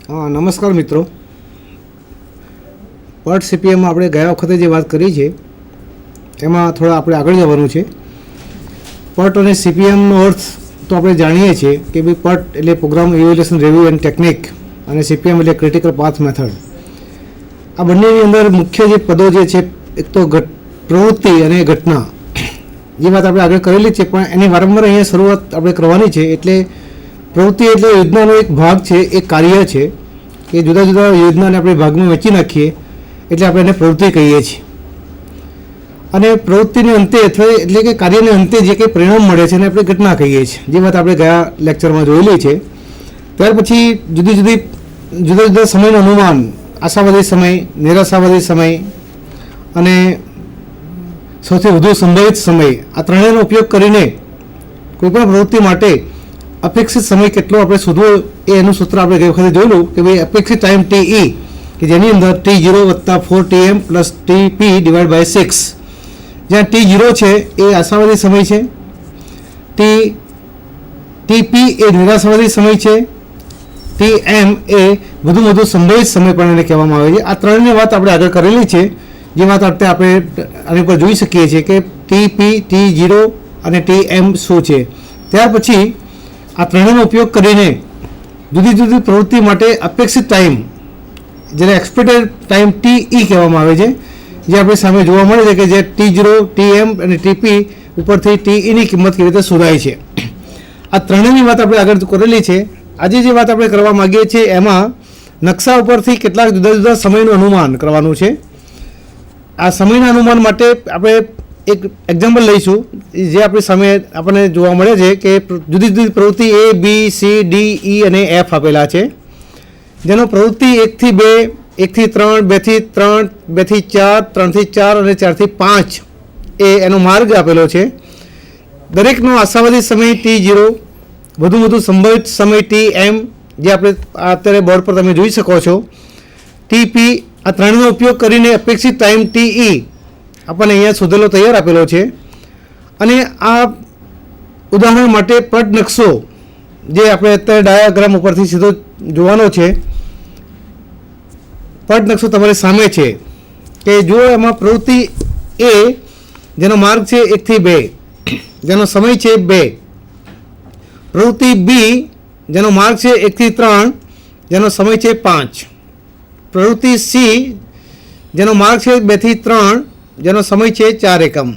हाँ नमस्कार मित्रों। પટ સીપીએમમાં આપણે ગયા વખતે જે વાત કરી છે એમાં થોડા આપણે આગળ જવાનું છે। પટ અને સીપીએમનો અર્થ તો આપણે જાણીએ છીએ કે ભાઈ પટ એટલે program evaluation review and technique અને સીપીએમ એટલે ક્રિટિકલ પાથ મેથડ। આ બંનેની અંદર મુખ્ય જે પદો જે છે એક તો પ્રવૃત્તિ અને ઘટના, જે વાત આપણે આગળ કરેલી છે પણ એની વારંવાર અહીંયા શરૂઆત આપણે કરવાની છે। એટલે પ્રવૃત્તિ એટલે યોજનાનો એક ભાગ છે, એક કાર્ય છે કે જુદા જુદા યોજનાને આપણે ભાગમાં વહેંચી નાખીએ એટલે આપણે એને પ્રવૃત્તિ કહીએ છીએ। અને પ્રવૃત્તિને અંતે અથવા એટલે કે કાર્યને અંતે જે કંઈ પરિણામ મળે છે એને આપણે ઘટના કહીએ છીએ, જે વાત આપણે ગયા લેક્ચરમાં જોયેલી છે। ત્યાર પછી જુદા જુદા સમયનું અનુમાન, આશાવાદી સમય, નિરાશાવાદી સમય અને સૌથી વધુ સંભવિત સમય, આ ત્રણેયનો ઉપયોગ કરીને કોઈપણ પ્રવૃત્તિ માટે અપેક્ષિત સમય કેટલો આપણે શોધવો એ એનું સૂત્ર આપણે ગઈ વખતે જોયેલું કે ભાઈ અપેક્ષિત ટાઈમ TE કે જેની અંદર T0 + 4Tm + TP / 6, જ્યાં T0 છે એ આશાવાદી સમય છે, TP એ નિરાશાવાદી સમય છે, TM એ વધુ સંભવિત સમય પણ એને કહેવામાં આવે છે। આ ત્રણની વાત આપણે આગળ કરેલી છે, જે વાત આપણે આની પર જોઈ શકીએ છીએ કે TP, T0 અને TM શું છે। ત્યાર પછી આ ત્રણેયનો ઉપયોગ કરીને જુદી જુદી પ્રવૃત્તિ માટે અપેક્ષિત ટાઈમ, જેને એક્સપેક્ટેડ ટાઈમ TE કહેવામાં આવે છે, જે આપણે સામે જોવા મળે છે કે જે T0, TM અને TP ઉપરથી TEની કિંમત કેવી રીતે શોધાય છે। આ ત્રણેયની વાત આપણે આગળ કરેલી છે। આજે જે વાત આપણે કરવા માગીએ છીએ એમાં નકશા ઉપરથી કેટલાક જુદા જુદા સમયનું અનુમાન કરવાનું છે। આ સમયના અનુમાન માટે આપણે એક એક્ઝામ્પલ લઈશું, જે આપણી સામે આપણને જોવા મળે છે કે જુદી જુદી પ્રવૃત્તિ A, B, C, D, E અને F આપેલા છે, જેનો પ્રવૃત્તિ 1 થી 2, 1 થી 3, 2 થી 3, 2 થી 4, 3 થી 4 અને 4 થી 5 એ એનો માર્ગ આપેલો છે। દરેકનો આશાવાદી સમય T0, વધુ સંભવિત સમય TM, જે આપણે અત્યારે બોર્ડ પર તમે જોઈ શકો છો, TP, આ ત્રણનો ઉપયોગ કરીને અપેક્ષિત ટાઈમ TE આપણને અહીંયા શોધેલો તૈયાર આપેલો છે। અને આ ઉદાહરણ માટે પટ નકશો જે આપણે અત્યારે ડાયાગ્રામ ઉપરથી સીધો જોવાનો છે, પટ નકશો તમારી સામે છે કે જો એમાં પ્રવૃત્તિ A જેનો માર્ગ છે 1 થી 2, જેનો સમય છે 2, પ્રવૃત્તિ B જેનો માર્ગ છે 1 થી 3, જેનો સમય છે 5, પ્રવૃત્તિ C જેનો માર્ગ છે 2 થી 3, જેનો સમય છે 4 એકમ,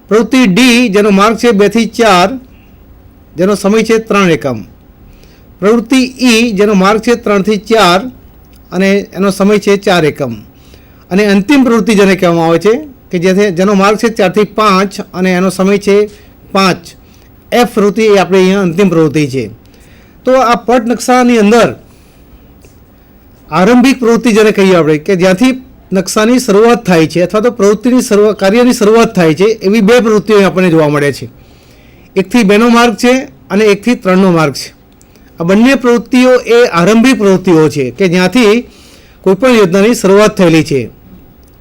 પ્રવૃત્તિ D જેનો માર્ગ છે 2 થી 4, જેનો સમય છે 3 એકમ, પ્રવૃત્તિ E જેનો માર્ગ છે 3 થી 4 અને એનો સમય છે 4 એકમ, અને અંતિમ પ્રવૃત્તિ જેને કહેવામાં આવે છે કે જેનો માર્ગ છે 4 થી 5 અને એનો સમય છે 5, F પ્રવૃત્તિ એ આપણે અહીંયા અંતિમ પ્રવૃત્તિ છે। તો આ પટ નકશાની અંદર આરંભિક પ્રવૃત્તિ જેને કહીએ આપણે કે જ્યાંથી નકશાની શરૂઆત થાય છે અથવા તો પ્રવૃત્તિની કાર્યની શરૂઆત થાય છે, એવી બે પ્રવૃત્તિઓ આપણને જોવા મળે છે। 1 થી 2નો માર્ગ છે અને 1 થી 3નો માર્ગ છે। આ બંને પ્રવૃત્તિઓ એ આરંભિક પ્રવૃત્તિઓ છે કે જ્યાંથી કોઈપણ યોજનાની શરૂઆત થયેલી છે।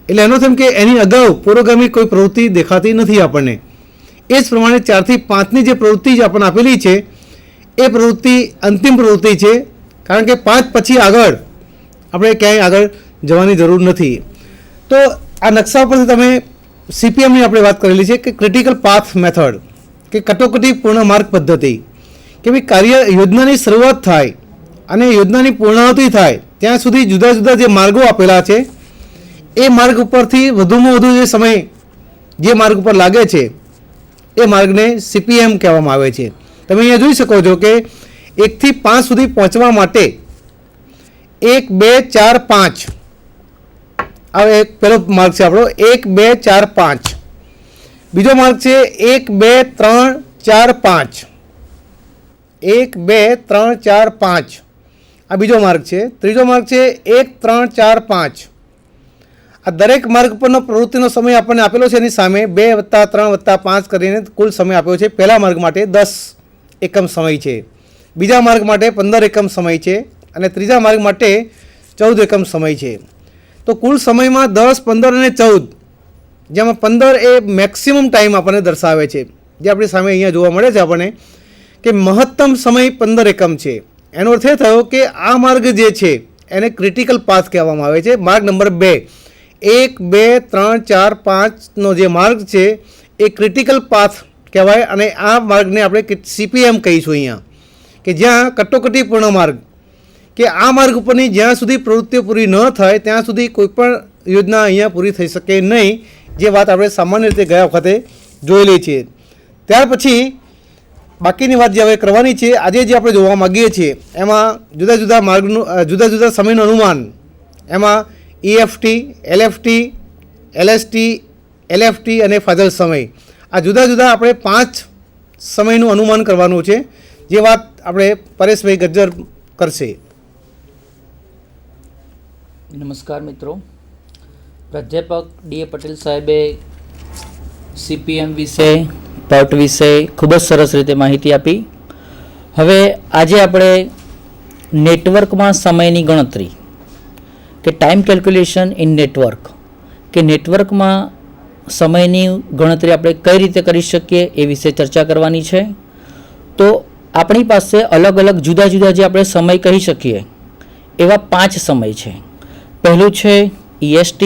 એટલે એનો થમ કે એની અગાઉ પૂર્વગામી કોઈ પ્રવૃત્તિ દેખાતી નથી આપણને। એ જ પ્રમાણે 4 થી 5ની જે પ્રવૃત્તિ જ આપણને આપેલી છે એ પ્રવૃત્તિ અંતિમ પ્રવૃત્તિ છે, કારણ કે 5 પછી આગળ આપણે ક્યાંય આગળ જવાની જરૂર નથી। તો આ નકશા પરથી તમે સીપીએમની આપણે વાત કરેલી છે કે ક્રિટિકલ પાથ મેથડ કે કટોકટીપૂર્ણ માર્ગ પદ્ધતિ, કે ભાઈ યોજનાની શરૂઆત થાય અને યોજનાની પૂર્ણાહુતિ થાય ત્યાં સુધી જુદા જુદા જે માર્ગો આપેલા છે એ માર્ગ ઉપરથી વધુમાં વધુ જે સમય જે માર્ગ ઉપર લાગે છે એ માર્ગને સીપીએમ કહેવામાં આવે છે। તમે અહીંયા જોઈ શકો છો કે 1 થી 5 સુધી પહોંચવા માટે 1, 2, 4, 5 આ એક પહેલો માર્ગ છે આપણો, 1, 2, 4, 5, બીજો માર્ગ છે 1, 2, 3, 4, 5, 1, 2, 3, 4, 5 આ બીજો માર્ગ છે, ત્રીજો માર્ગ છે 1, 3, 4, 5। આ દરેક માર્ગ પરનો પ્રવૃત્તિનો સમય આપણને આપેલો છે, એની સામે 2 + 3 + 5 કરીને કુલ સમય આપ્યો છે। પહેલા માર્ગ માટે 10 એકમ સમય છે, બીજા માર્ગ માટે 15 એકમ સમય છે અને ત્રીજા માર્ગ માટે 14 એકમ સમય છે। તો કુલ સમયમાં 10, 15 અને 14, જેમાં 15 એ મેક્સિમમ ટાઈમ આપણને દર્શાવે છે, જે આપણી સામે અહીંયા જોવા મળે છે આપણને કે મહત્તમ સમય 15 એકમ છે। એનો અર્થ એ થયો કે આ માર્ગ જે છે એને ક્રિટિકલ પાથ કહેવામાં આવે છે. માર્ગ નંબર 2, 1, 2, 3, 4, 5નો જે માર્ગ છે એ ક્રિટિકલ પાથ કહેવાય. અને આ માર્ગને આપણે CPM કહીશું અહીંયા, કે જ્યાં કટોકટીપૂર્ણ માર્ગ, કે આ માર્ગ ઉપરની જ્યાં સુધી પ્રવૃત્તિઓ પૂરી ન થાય ત્યાં સુધી કોઈપણ યોજના અહીંયા પૂરી થઈ શકે નહીં, જે વાત આપણે સામાન્ય રીતે ગયા વખતે જોયેલી છે. ત્યાર પછી બાકીની વાત જે હવે કરવાની છે, આજે જે આપણે જોવા માગીએ છીએ એમાં જુદા જુદા માર્ગનું જુદા જુદા સમયનું અનુમાન, એમાં EFT, LFT, LST, LFT અને ફાજલ સમય, આ જુદા જુદા આપણે 5 સમયનું અનુમાન કરવાનું છે, જે વાત આપણે પરેશભાઈ ગજ્જર કરશે. નમસ્કાર મિત્રો, પ્રાધ્યાપક DA પટેલ સાહેબે CPM વિશે, પટ વિશે ખૂબ જ સરસ રીતે માહિતી આપી. હવે આજે આપણે નેટવર્કમાં સમયની ગણતરી, કે ટાઈમ કેલ્ક્યુલેશન ઇન નેટવર્ક, કે નેટવર્કમાં સમયની ગણતરી આપણે કઈ રીતે કરી શકીએ એ વિશે ચર્ચા કરવાની છે. તો આપણી પાસે અલગ અલગ જુદા જુદા જે આપણે સમય કહી શકીએ એવા 5 સમય છે. પહેલું છે EST,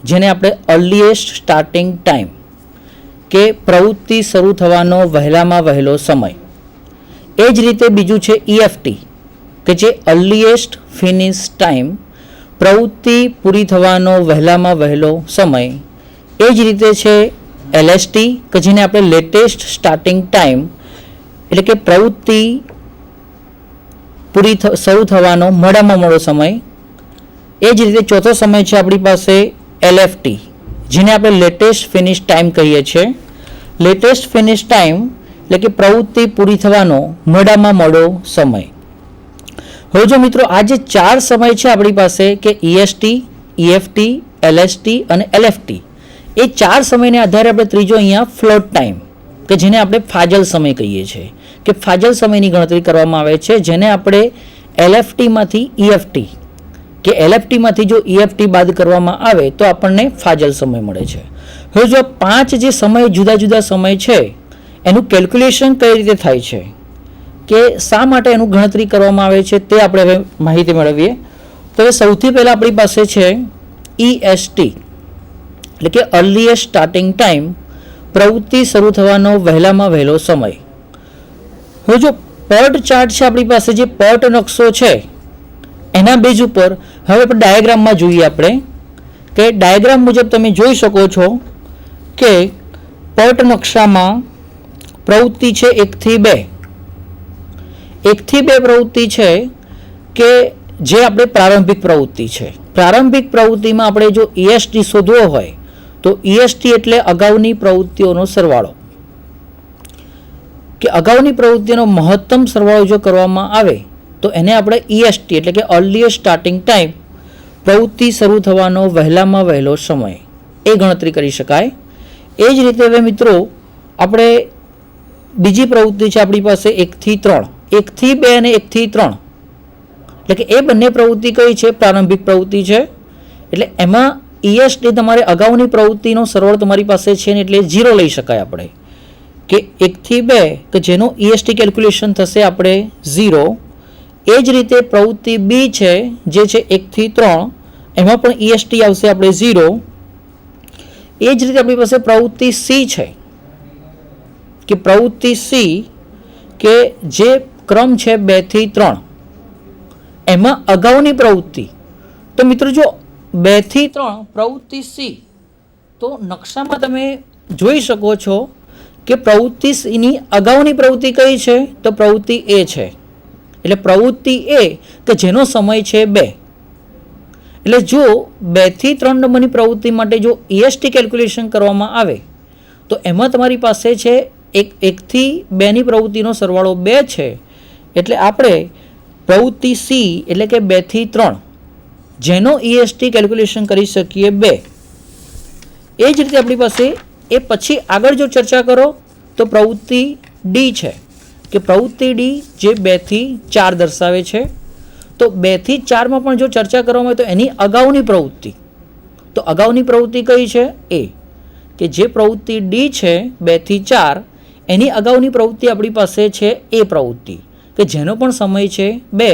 જેને આપણે અર્લીએસ્ટ સ્ટાર્ટિંગ ટાઈમ, કે પ્રવૃત્તિ શરૂ થવાનો વહેલામાં વહેલો સમય. એ જ રીતે બીજું છે EFT, કે જે અર્લીએસ્ટ ફિનિશ ટાઈમ, પ્રવૃત્તિ પૂરી થવાનો વહેલામાં વહેલો સમય. એ જ રીતે છે LST, કે જેને આપણે લેટેસ્ટ સ્ટાર્ટિંગ ટાઈમ, એટલે કે પ્રવૃત્તિ પૂરી શરૂ થવાનો મોડામાં મોડો સમય. એ જ રીતે ચોથો સમય છે આપણી પાસે LFT, જેને આપણે લેટેસ્ટ ફિનિશ ટાઈમ કહીએ છીએ. લેટેસ્ટ ફિનિશ ટાઈમ એટલે કે પ્રવૃત્તિ પૂરી થવાનો મોડામાં મોડો સમય. હવે જો મિત્રો આ જે 4 સમય છે આપણી પાસે, કે EST, EFT, LST અને LFT, એ 4 સમયને આધારે આપણે ત્રીજો અહીંયા ફ્લોટ ટાઈમ, કે જેને આપણે ફાજલ સમય કહીએ છીએ, કે ફાજલ સમયની ગણતરી કરવામાં આવે છે, જેને આપણે LFTમાંથી EFT, કે LFTમાંથી જો EFT બાદ કરવામાં આવે તો આપણને ફાજલ સમય મળે છે. હવે જો 5 જે સમય જુદા જુદા સમય છે એનું કેલ્ક્યુલેશન કઈ રીતે થાય છે, કે શા માટે એનું ગણતરી કરવામાં આવે છે, તે આપણે હવે માહિતી મેળવીએ. તો હવે સૌથી પહેલાં આપણી પાસે છે EST, એટલે કે અર્લીએસ્ટ સ્ટાર્ટિંગ ટાઈમ, પ્રવૃત્તિ શરૂ થવાનો વહેલામાં વહેલો સમય. હવે જો પર્ટ ચાર્ટ છે આપણી પાસે, જે પર્ટ નકશો છે એના બેઝ ઉપર હવે આપણે ડાયાગ્રામમાં જોઈએ આપણે, કે ડાયાગ્રામ મુજબ તમે જોઈ શકો છો કે પર્ટ નકશામાં પ્રવૃત્તિ છે 1 થી 2. 1 થી 2 પ્રવૃત્તિ છે કે જે આપણે પ્રારંભિક પ્રવૃત્તિ છે. પ્રારંભિક પ્રવૃત્તિમાં આપણે જો EST શોધવો હોય તો EST એટલે અગાઉની પ્રવૃત્તિઓનો સરવાળો, કે અગાઉની પ્રવૃત્તિનો મહત્તમ સરવાળો જો કરવામાં આવે તો એને આપણે EST એટલે કે અર્લીએસ્ટ સ્ટાર્ટિંગ ટાઈમ, પ્રવૃત્તિ શરૂ થવાનો વહેલામાં વહેલો સમય, એ ગણતરી કરી શકાય. એ જ રીતે હવે મિત્રો આપણે બીજી પ્રવૃત્તિ છે આપણી પાસે 1 થી 3, 1 થી 2 અને 1 થી 3, એટલે કે એ બંને પ્રવૃત્તિ કઈ છે, પ્રારંભિક પ્રવૃત્તિ છે. એટલે એમાં EST તમારે અગાઉની પ્રવૃત્તિનો સરવાળો તમારી પાસે છે ને, એટલે 0 લઈ શકાય આપણે, કે 1 થી 2, કે જેનો EST કેલ્ક્યુલેશન થશે આપણે 0. એ જ રીતે પ્રવૃત્તિ B છે જે છે 1 થી 3, એમાં પણ EST આવશે આપણે 0. એ જ રીતે આપણી પાસે પ્રવૃત્તિ C છે, કે પ્રવૃત્તિ C, કે જે ક્રમ છે 2 થી 3, એમાં અગાઉની પ્રવૃત્તિ. તો મિત્રો જો 2 થી 3 પ્રવૃત્તિ C, તો નકશામાં તમે જોઈ શકો છો કે પ્રવૃત્તિ Cની અગાઉની પ્રવૃત્તિ કઈ છે, તો પ્રવૃત્તિ A છે. એટલે પ્રવૃત્તિ A કે જેનો સમય છે 2. એટલે જો 2 થી 3 નંબરની પ્રવૃત્તિ માટે જો EST કેલ્ક્યુલેશન કરવામાં આવે તો એમાં તમારી પાસે છે 1 થી 2ની પ્રવૃત્તિનો સરવાળો 2 છે. એટલે આપણે પ્રવૃત્તિ C એટલે કે 2 થી 3 જેનો EST કેલ્ક્યુલેશન કરી શકીએ 2. એ જ રીતે આપણી પાસે એ પછી આગળ જો ચર્ચા કરો તો પ્રવૃત્તિ D છે, કે પ્રવૃત્તિ D જે 2 થી 4 દર્શાવે છે. તો 2 થી 4માં પણ જો ચર્ચા કરવામાં આવે તો એની અગાઉની પ્રવૃત્તિ, તો અગાઉની પ્રવૃત્તિ કઈ છે, A, કે જે પ્રવૃત્તિ D છે 2 થી 4, એની અગાઉની પ્રવૃત્તિ આપણી પાસે છે A પ્રવૃત્તિ, કે જેનો પણ સમય છે 2,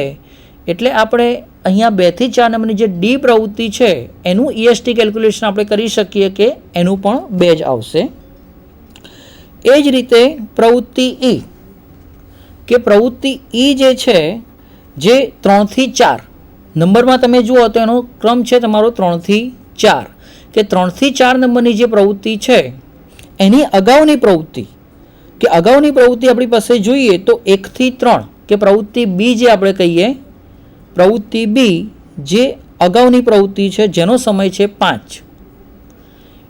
એટલે આપણે અહીંયા 2 થી 4 નંબરની જે ડી પ્રવૃત્તિ છે એનું EST કેલ્ક્યુલેશન આપણે કરી શકીએ કે એનું પણ 2 જ આવશે. એ જ રીતે પ્રવૃત્તિ ઈ, કે પ્રવૃત્તિ ઈ જે છે જે 3 થી 4 નંબરમાં તમે જુઓ તો એનો ક્રમ છે તમારો 3 થી 4, કે 3 થી 4 નંબરની જે પ્રવૃત્તિ છે એની અગાઉની પ્રવૃત્તિ, કે અગાઉની પ્રવૃત્તિ આપણી પાસે જોઈએ તો 1 થી 3, કે પ્રવૃત્તિ બી જે આપણે કહીએ, પ્રવૃત્તિ બી જે અગાઉની પ્રવૃત્તિ છે જેનો સમય છે 5.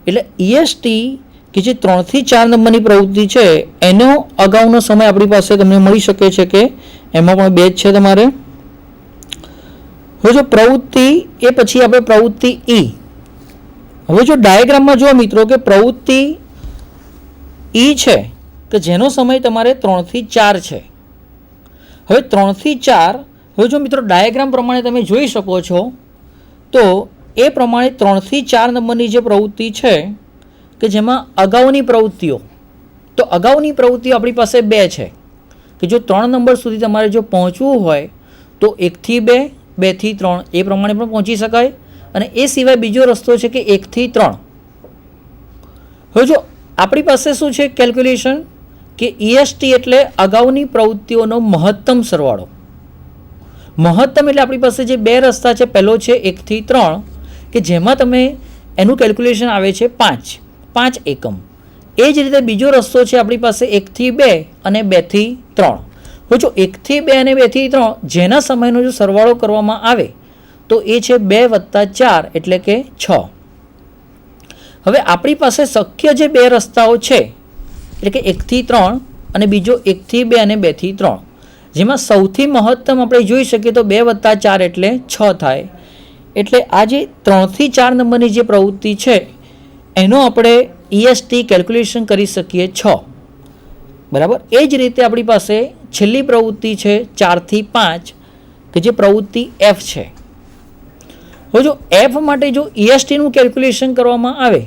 એટલે EST કે જે 3 થી 4 નંબરની પ્રવૃત્તિ છે એનો અગાઉનો સમય આપણી પાસે તમને મળી શકે છે કે એમાં પણ 2 જ છે તમારે. હવે જો પ્રવૃત્તિ એ પછી આપણે પ્રવૃત્તિ ઈ. હવે જો ડાયાગ્રામમાં જુઓ મિત્રો કે પ્રવૃત્તિ ઈ છે કે જેનો સમય તમારે 3 થી 4 છે. હવે 3 થી 4, હવે જો મિત્રો ડાયાગ્રામ પ્રમાણે તમે જોઈ શકો છો તો એ પ્રમાણે 3 થી 4 નંબરની જે પ્રવૃત્તિ છે કે જેમાં અગાઉની પ્રવૃત્તિઓ, તો અગાઉની પ્રવૃત્તિઓ આપણી પાસે 2 છે, કે જો 3 નંબર સુધી તમારે જો પહોંચવું હોય તો 1 થી 2, 2 થી 3 એ પ્રમાણે પણ પહોંચી શકાય. અને એ સિવાય બીજો રસ્તો છે કે 1 થી 3. હવે જો આપણી પાસે શું છે કેલ્ક્યુલેશન, કે EST એટલે અગાઉની પ્રવૃત્તિઓનો મહત્તમ સરવાળો. મહત્તમ એટલે આપણી પાસે જે 2 રસ્તા છે, પહેલો છે 1 થી 3, કે જેમાં તમે એનું કેલ્ક્યુલેશન આવે છે 5 એકમ. એ જ રીતે બીજો રસ્તો છે આપણી પાસે 1 થી 2 અને 2 થી 3. હવે જો 1 થી 2 અને 2 થી 3 જેના સમયનો જો સરવાળો કરવામાં આવે તો એ છે 2 વત્તા 4 એટલે કે 6. હવે આપણી પાસે શક્ય જે 2 રસ્તાઓ છે એટલે કે 1 થી 3 અને બીજો 1 થી 2 અને 2 થી 3, જેમાં સૌથી મહત્તમ આપણે જોઈ શકીએ તો 2 વત્તા 4 એટલે 6 થાય. એટલે આ જે 3 થી 4 નંબરની જે પ્રવૃત્તિ છે એનો આપણે EST કેલ્ક્યુલેશન કરી શકીએ 6. બરાબર. એ જ રીતે આપણી પાસે છેલ્લી પ્રવૃત્તિ છે 4 થી 5, કે જે પ્રવૃત્તિ F છે. હવે જો F માટે જો ESTનું કેલ્ક્યુલેશન કરવામાં આવે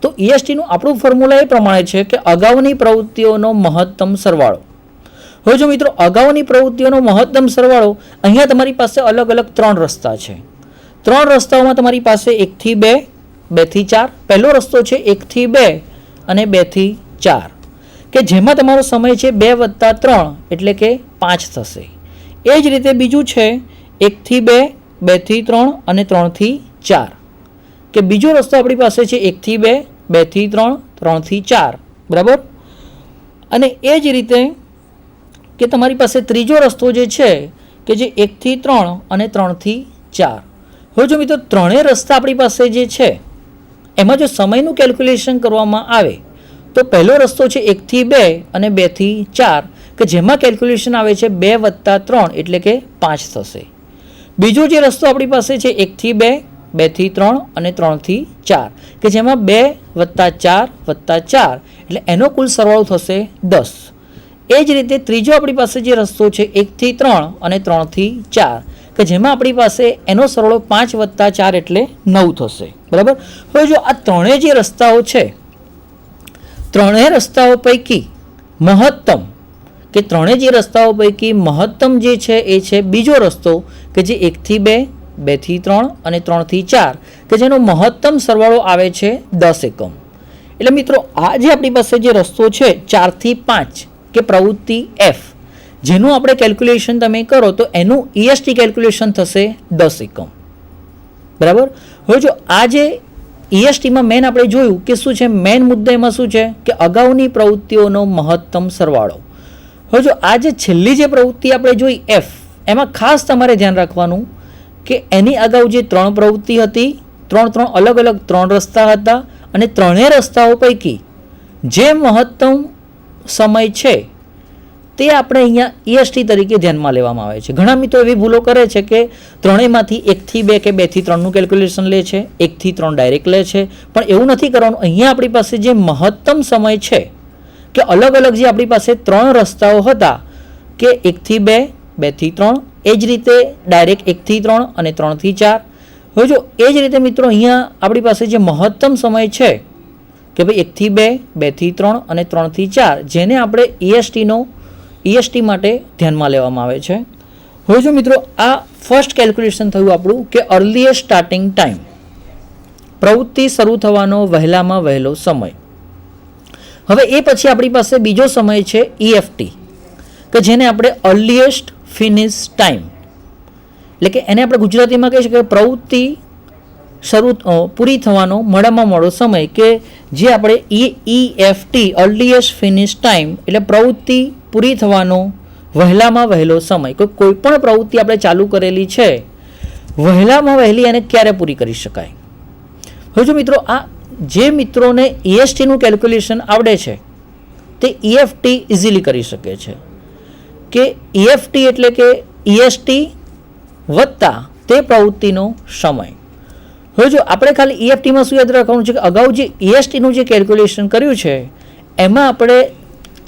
તો ESTનું આપણું ફોર્મ્યુલા એ પ્રમાણે છે કે અગાઉની પ્રવૃત્તિઓનો મહત્તમ સરવાળો. હવે જો મિત્રો અગાઉની પ્રવૃત્તિઓનો મહત્તમ સરવાળો, અહીંયા તમારી પાસે અલગ અલગ 3 રસ્તા છે. 3 રસ્તાઓમાં તમારી પાસે 1 થી 2, 2 થી 4. પહેલો રસ્તો છે 1 થી 2 અને 2 થી 4, કે જેમાં તમારો સમય છે 2 વત્તા 3 એટલે કે 5 થશે. એ જ રીતે બીજું છે 1 થી 2, 2 થી 3 અને 3 થી 4, કે બીજો રસ્તો આપણી પાસે છે 1 થી 2, 2 થી 3, 3 થી 4. બરાબર. અને એ જ રીતે કે તમારી પાસે ત્રીજો રસ્તો જે છે કે જે 1 થી 3 અને 3 થી 4. હવે જો મિત્રો ત્રણેય રસ્તા આપણી પાસે જે છે એમાં જો સમયનું કેલ્ક્યુલેશન કરવામાં આવે તો પહેલો રસ્તો છે 1 થી 2 અને 2 થી 4, કે જેમાં કેલ્ક્યુલેશન આવે છે 2 વત્તા 3 એટલે કે 5 થશે. બીજો જે રસ્તો આપણી પાસે છે 1 થી 2, 2 થી 3 અને 3 થી 4, કે જેમાં 2 વત્તા 4 વત્તા 4 એટલે એનો કુલ સરવાળો થશે 10. એ જ રીતે ત્રીજો આપણી પાસે જે રસ્તો છે 1 થી 3 અને 3 થી 4, કે જેમાં આપણી પાસે એનો સરવાળો 5 વત્તા 4 એટલે 9 થશે. બરાબર. હવે જો આ ત્રણેય જે રસ્તાઓ છે, ત્રણેય રસ્તાઓ પૈકી મહત્તમ, કે ત્રણેય જે રસ્તાઓ પૈકી મહત્તમ જે છે એ છે બીજો રસ્તો કે જે 1 થી 2, 2 થી 3 અને 3 થી 4, કે જેનો મહત્તમ સરવાળો આવે છે 10 એકમ. એટલે મિત્રો આ જે આપણી પાસે જે રસ્તો છે 4 થી 5 કે પ્રવૃત્તિ F, જેનું આપણે કેલ્ક્યુલેશન તમે કરો તો એનું EST કેલ્ક્યુલેશન થશે 10 એકમ. બરાબર. હવે જો આ જે ESTમાં મેન આપણે જોયું કે શું છે, મેન મુદ્દો એમાં શું છે કે અગાઉની પ્રવૃત્તિઓનો મહત્તમ સરવાળો. હવે જો આ જે છેલ્લી જે પ્રવૃત્તિ આપણે જોઈ F, એમાં ખાસ તમારે ધ્યાન રાખવાનું કે એની અગાઉ જે 3 પ્રવૃત્તિ હતી, 3 અલગ અલગ 3 રસ્તા હતા, અને ત્રણેય રસ્તાઓ પૈકી જે મહત્તમ સમય છે તે આપણે અહીંયા EST તરીકે ધ્યાનમાં લેવામાં આવે છે. ઘણા મિત્રો એવી ભૂલો કરે છે કે ત્રણેયમાંથી 1 થી 2 કે 2 થી 3નું કેલ્ક્યુલેશન લે છે, 1 થી 3 ડાયરેક્ટ લે છે, પણ એવું નથી કરવાનું. અહીંયા આપણી પાસે જે મહત્તમ સમય છે કે અલગ અલગ જે આપણી પાસે 3 રસ્તાઓ હતા કે 1 થી 2, 2 થી 3, એ જ રીતે ડાયરેક્ટ 1 થી 3 અને 3 થી 4. હવે જો એ જ રીતે મિત્રો અહીંયા આપણી પાસે જે મહત્તમ સમય છે કે ભાઈ 1 થી 2, 2 થી 3 અને 3 થી 4, જેને આપણે EST માટે ધ્યાનમાં લેવામાં આવે છે. હવે જો મિત્રો આ ફર્સ્ટ કેલ્ક્યુલેશન થયું આપણું કે અર્લીએસ્ટ સ્ટાર્ટિંગ ટાઈમ, પ્રવૃત્તિ શરૂ થવાનો વહેલામાં વહેલો સમય. હવે એ પછી આપણી પાસે બીજો સમય છે EFT, કે જેને આપણે અર્લીએસ્ટ ફિનિશ ટાઈમ, એટલે કે એને આપણે ગુજરાતીમાં કહી શકીએ પ્રવૃત્તિ પૂરી થવાનો મોડામાં મોડો સમય, કે જે આપણે EFT અર્લીએસ્ટ ફિનિશ ટાઈમ એટલે પ્રવૃત્તિ પૂરી થવાનો વહેલામાં વહેલો સમય. કોઈ પણ પ્રવૃત્તિ આપણે ચાલુ કરેલી છે વહેલામાં વહેલી એને ક્યારે પૂરી કરી શકાય. હવે જો મિત્રો આ જે મિત્રોને ESTનું કેલ્ક્યુલેશન આવડે છે તે EFT ઇઝીલી કરી શકે છે, કે EFT એટલે કે EST વત્તા તે પ્રવૃત્તિનો સમય. હવે જો આપણે ખાલી EFTમાં શું યાદ રાખવાનું છે કે અગાઉ જે ESTનું જે કેલ્ક્યુલેશન કર્યું છે એમાં આપણે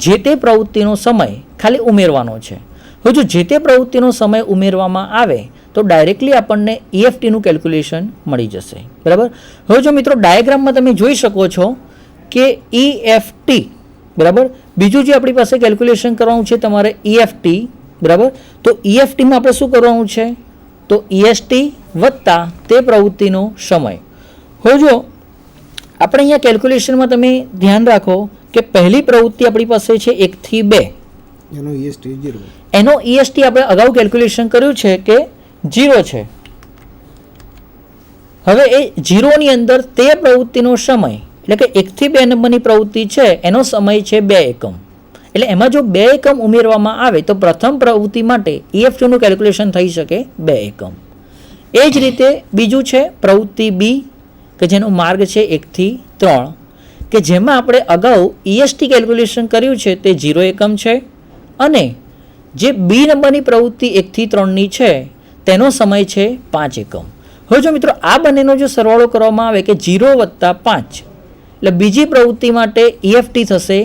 જે તે પ્રવૃત્તિનો સમય ખાલી ઉમેરવાનો છે. હવે જો જે તે પ્રવૃત્તિનો સમય ઉમેરવામાં આવે તો ડાયરેક્ટલી આપણને EFTનું કેલ્ક્યુલેશન મળી જશે. બરાબર. હવે જો મિત્રો ડાયાગ્રામમાં તમે જોઈ શકો છો કે EFT, બરાબર, બીજું જે આપણી પાસે કેલ્ક્યુલેશન કરવાનું છે તમારે EFT, બરાબર. તો EFTમાં આપણે શું કરવાનું છે, તો EST વત્તા તે પ્રવૃત્તિનો સમય. હવે જો આપણે અહીંયા કેલ્ક્યુલેશનમાં તમે ધ્યાન રાખો કે પહેલી પ્રવૃત્તિ આપણી પાસે છે 1 થી 2, એનો EST આપણે અગાઉ કેલ્ક્યુલેશન કર્યું છે કે 0 છે. હવે એ 0ની અંદર તે પ્રવૃત્તિનો સમય એટલે કે 1 થી 2 નંબરની પ્રવૃત્તિ છે એનો સમય છે 2 એકમ. એટલે એમાં જો 2 એકમ ઉમેરવામાં આવે તો પ્રથમ પ્રવૃત્તિ માટે EFTનું કેલ્ક્યુલેશન થઈ શકે 2 એકમ. એ જ રીતે બીજું છે પ્રવૃત્તિ B, કે જેનો માર્ગ છે 1 થી 3, કે જેમાં આપણે અગાઉ EST કેલ્ક્યુલેશન કર્યું છે તે 0 એકમ છે, અને જે B નંબરની પ્રવૃત્તિ 1 થી 3ની છે તેનો સમય છે 5 એકમ. હવે જો મિત્રો આ બંનેનો જો સરવાળો કરવામાં આવે કે 0 વત્તા 5, એટલે બીજી પ્રવૃત્તિ માટે EFT થશે